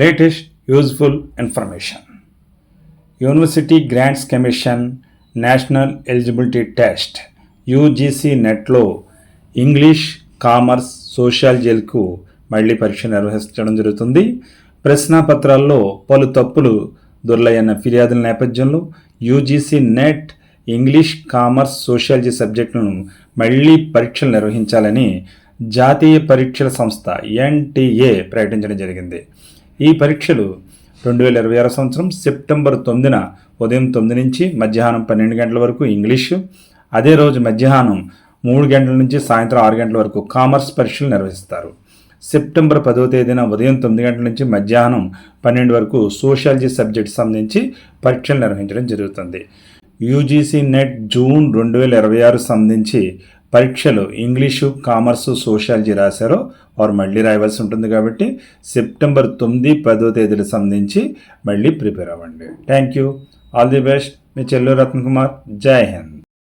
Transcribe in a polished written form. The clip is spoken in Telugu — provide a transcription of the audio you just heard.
Latest useful information. University Grants Commission National Eligibility Test UGC నెట్లో ఇంగ్లీష్ కామర్స్ సోషియాలజీలకు మళ్ళీ పరీక్ష నిర్వహించడం జరుగుతుంది. ప్రశ్నాపత్రాల్లో పలు తప్పులు దొర్లయ్యన్న ఫిర్యాదుల నేపథ్యంలో UGC NET English commerce sociology సబ్జెక్టులను మళ్ళీ పరీక్షలు నిర్వహించాలని జాతీయ పరీక్షల సంస్థ ఎన్టీఏ ప్రకటించడం జరిగింది. ఈ పరీక్షలు 2026 సంవత్సరం సెప్టెంబర్ 9న ఉదయం 9 నుంచి మధ్యాహ్నం 12 గంటల వరకు ఇంగ్లీషు, అదే రోజు మధ్యాహ్నం 3 గంటల నుంచి సాయంత్రం 6 గంటల వరకు కామర్స్ పరీక్షలు నిర్వహిస్తారు. సెప్టెంబర్ 10వ తేదీన ఉదయం 9 గంటల నుంచి మధ్యాహ్నం 12 వరకు సోషియాలజీ సబ్జెక్ట్ సంబంధించి పరీక్షలు నిర్వహించడం జరుగుతుంది. యూజీసీ నెట్ జూన్ 2026 సంబంధించి పరీక్షలు ఇంగ్లీషు కామర్సు సోషియాలజీ రాశారో వారు మళ్ళీ రాయవలసి ఉంటుంది. కాబట్టి సెప్టెంబర్ 9, 10వ తేదీలకు సంబంధించి మళ్ళీ ప్రిపేర్ అవ్వండి. Thank you. All the best. మీ చెల్లూరు రత్న కుమార్. జై హింద్.